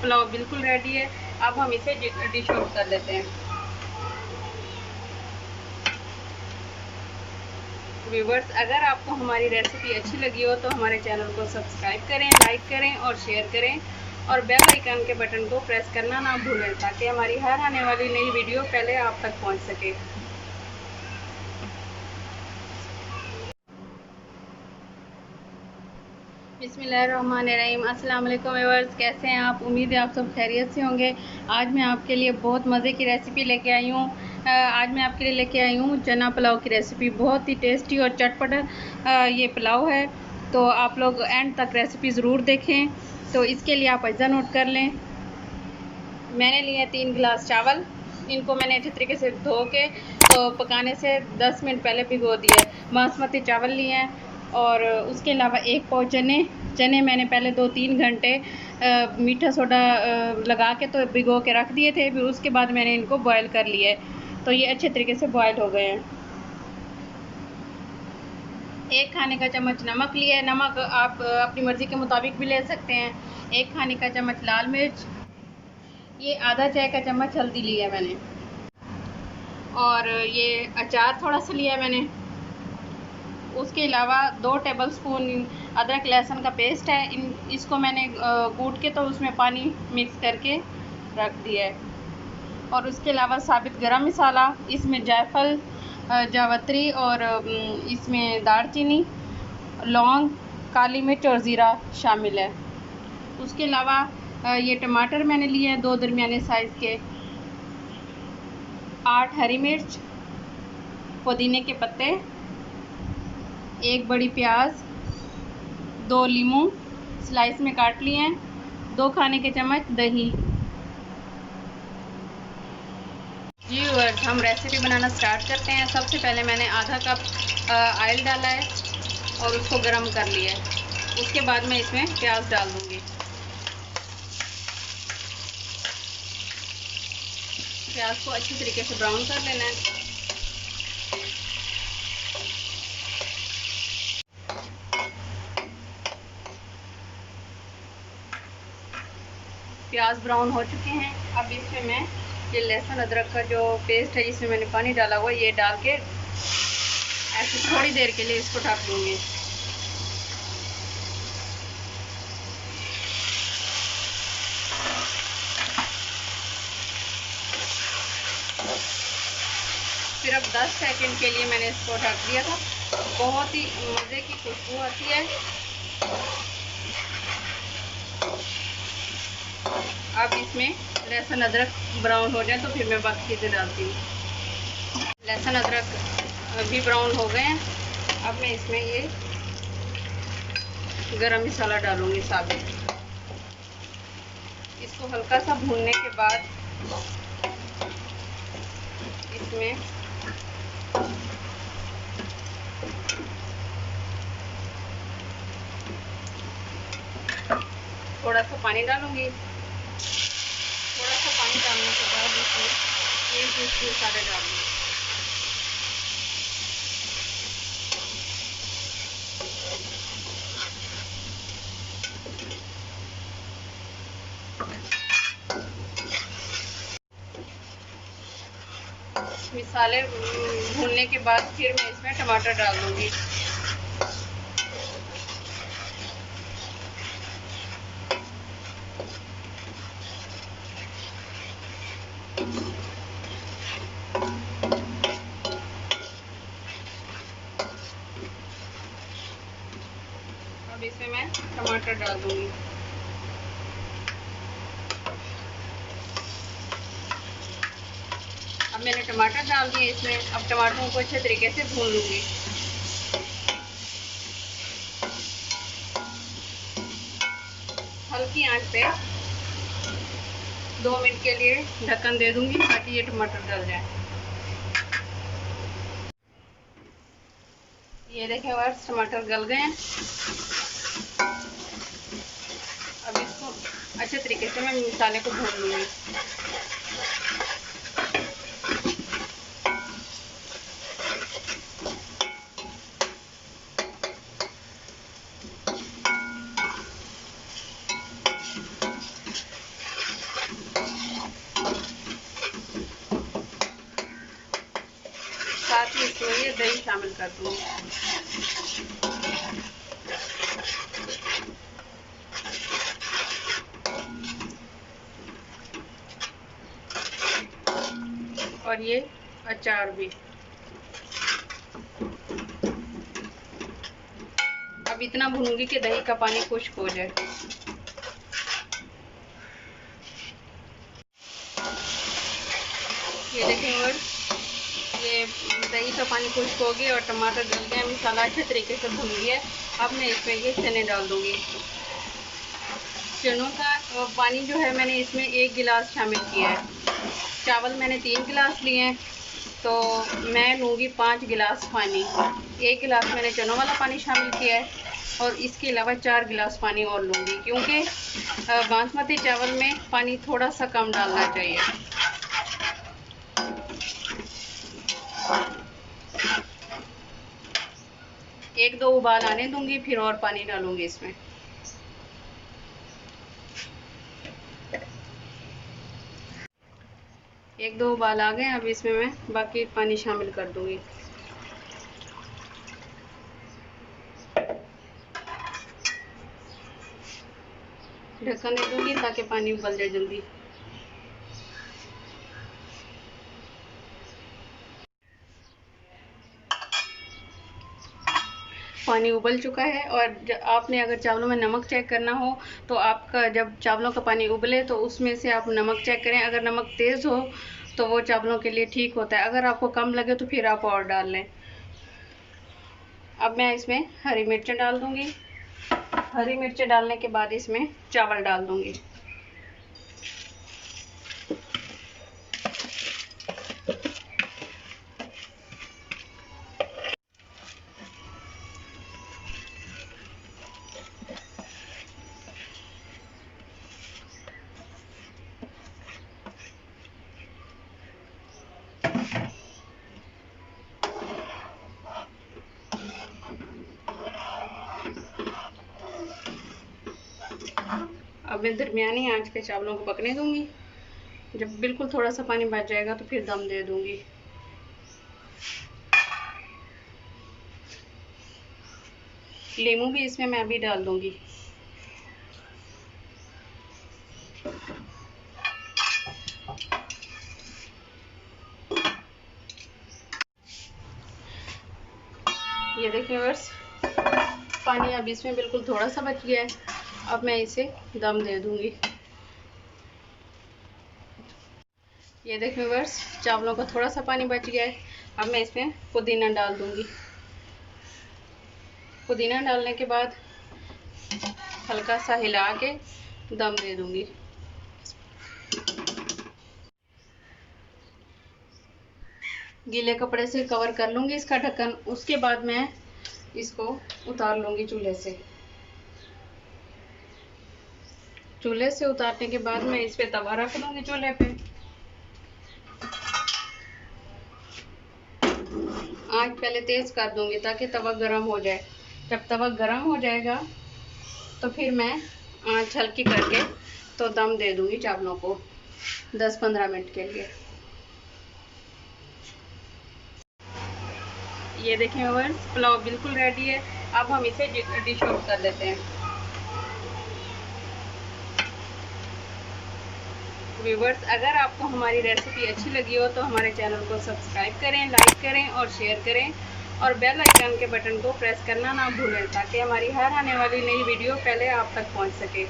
पुलाव बिल्कुल रेडी है। अब हम इसे डिश आउट कर लेते हैं। व्यूअर्स अगर आपको हमारी रेसिपी अच्छी लगी हो तो हमारे चैनल को सब्सक्राइब करें, लाइक करें और शेयर करें और बेल आइकन के बटन को प्रेस करना ना भूलें ताकि हमारी हर आने वाली नई वीडियो पहले आप तक पहुंच सके। बिस्मिल्लाहिर्रहमानिर्रहीम। अस्सलाम वालेकुम व्यूअर्स, कैसे हैं आप? उम्मीद है आप सब खैरियत से होंगे। आज मैं आपके लिए बहुत मज़े की रेसिपी लेके आई हूँ। आज मैं आपके लिए लेके आई हूँ चना पुलाव की रेसिपी। बहुत ही टेस्टी और चटपट ये पुलाव है, तो आप लोग एंड तक रेसिपी ज़रूर देखें। तो इसके लिए आप अज्जा नोट कर लें। मैंने लिए 3 गिलास चावल। इनको मैंने अच्छे तरीके से धो के तो पकाने से 10 मिनट पहले भिगो दिया है। बासमती चावल लिए हैं और उसके अलावा 1 पाव चने मैंने पहले 2-3 घंटे मीठा सोडा लगा के तो भिगो के रख दिए थे। फिर उसके बाद मैंने इनको बॉयल कर लिया है, तो ये अच्छे तरीके से बॉयल हो गए हैं। 1 खाने का चम्मच नमक लिया है। नमक आप अपनी मर्ज़ी के मुताबिक भी ले सकते हैं। 1 खाने का चम्मच लाल मिर्च, ये आधा चाय का चम्मच हल्दी लिया है मैंने, और ये अचार थोड़ा सा लिया है मैंने। उसके अलावा 2 टेबलस्पून अदरक लहसुन का पेस्ट है। इसको मैंने कूट के तो उसमें पानी मिक्स करके रख दिया है। और उसके अलावा साबित गरम मसाला, इसमें जायफल, जावित्री और इसमें दालचीनी, लौंग, काली मिर्च और ज़ीरा शामिल है। उसके अलावा ये टमाटर मैंने लिए हैं 2 दरमियाने साइज़ के, 8 हरी मिर्च, पुदीने के पत्ते, 1 बड़ी प्याज, 2 लीमू स्लाइस में काट लिए हैं, 2 खाने के चम्मच दही। जी व्यूअर्स, हम रेसिपी बनाना स्टार्ट करते हैं। सबसे पहले मैंने आधा कप ऑयल डाला है और उसको गर्म कर लिया है। उसके बाद मैं इसमें प्याज डाल दूँगी। प्याज को अच्छी तरीके से ब्राउन कर लेना है। प्याज ब्राउन हो चुके हैं। अब इसमें मैं ये लहसुन अदरक का जो पेस्ट है, इसमें मैंने पानी डाला हुआ, ये डाल के ऐसे थोड़ी देर के लिए इसको ढक दूँगी। फिर अब 10 सेकंड के लिए मैंने इसको ढक दिया था। बहुत ही मज़े की खुशबू आती है। अब इसमें लहसुन अदरक ब्राउन हो जाए तो फिर मैं बाकी चीज़ें डालती हूँ। लहसुन अदरक भी ब्राउन हो गए हैं। अब मैं इसमें ये गरम मसाला डालूँगी साबित। इसको हल्का सा भूनने के बाद इसमें थोड़ा सा पानी डालूँगी। थोड़ा सा पानी डालने के बाद इसमें ये मसाले डालूँगी। मसाले भूनने के बाद फिर मैं इसमें टमाटर डाल दूँगी। अब इसमें मैं टमाटर डाल दूँगी। अब मैंने टमाटर डाल दिए इसमें। अब टमाटरों को अच्छे तरीके से भून लूँगी। हल्की आंच पे 2 मिनट के लिए ढक्कन दे दूँगी ताकि ये टमाटर गल जाए। ये देखें व्यूअर्स, टमाटर गल गए हैं। अब इसको अच्छे तरीके से मैं मसाले को भून लूँगी। साथ ही इसमें ये दही शामिल कर दूँगी। और ये अचार भी। अब इतना भूनूंगी कि दही का पानी खुश्क हो जाए। ये देखें और ये दही का पानी खुश्क हो गया और टमाटर गल गया, मसाला अच्छे तरीके से भून गया। अब मैं इसमें ये चने डाल दूंगी। चनों का पानी जो है मैंने इसमें 1 गिलास शामिल किया है। चावल मैंने 3 गिलास लिए हैं, तो मैं लूँगी 5 गिलास पानी। 1 गिलास मैंने चनों वाला पानी शामिल किया है और इसके अलावा 4 गिलास पानी और लूँगी, क्योंकि बासमती चावल में पानी थोड़ा सा कम डालना चाहिए। एक दो उबाल आने दूंगी, फिर और पानी डालूंगी इसमें। एक दो उबाल आ गए, अब इसमें मैं बाकी पानी शामिल कर दूंगी। ढक्कन दे दूंगी ताकि पानी उबल जाए जल्दी। पानी उबल चुका है और आपने अगर चावलों में नमक चेक करना हो तो आपका जब चावलों का पानी उबले तो उसमें से आप नमक चेक करें। अगर नमक तेज़ हो तो वो चावलों के लिए ठीक होता है, अगर आपको कम लगे तो फिर आप और डाल लें। अब मैं इसमें हरी मिर्चें डाल दूंगी। हरी मिर्चें डालने के बाद इसमें चावल डाल दूंगी। अब मैं दरमियानी आंच पे चावलों को पकने दूंगी। जब बिल्कुल थोड़ा सा पानी बच जाएगा तो फिर दम दे दूंगी। लीमू भी इसमें मैं अभी डाल दूंगी। ये देखिए बस पानी अब इसमें बिल्कुल थोड़ा सा बच गया है। अब मैं इसे दम दे दूंगी। ये देखिए बस चावलों का थोड़ा सा पानी बच गया है। अब मैं इसमें पुदीना डाल दूंगी। पुदीना डालने के बाद हल्का सा हिला के दम दे दूंगी। गीले कपड़े से कवर कर लूंगी इसका ढक्कन। उसके बाद मैं इसको उतार लूंगी चूल्हे से। चूल्हे से उतारने के बाद मैं इस पे तवा रख लूंगी चूल्हे पे। आंच पहले तेज कर दूंगी ताकि तवा गर्म हो जाए। जब तवा गर्म हो जाएगा तो फिर मैं आंच हल्की करके तो दम दे दूंगी चावलों को 10-15 मिनट के लिए। ये देखें व्यूअर्स पुलाव बिल्कुल रेडी है। अब हम इसे डिश आउट कर लेते हैं। व्यूअर्स अगर आपको हमारी रेसिपी अच्छी लगी हो तो हमारे चैनल को सब्सक्राइब करें, लाइक करें और शेयर करें और बेल आइकन के बटन को प्रेस करना ना भूलें ताकि हमारी हर आने वाली नई वीडियो पहले आप तक पहुंच सके।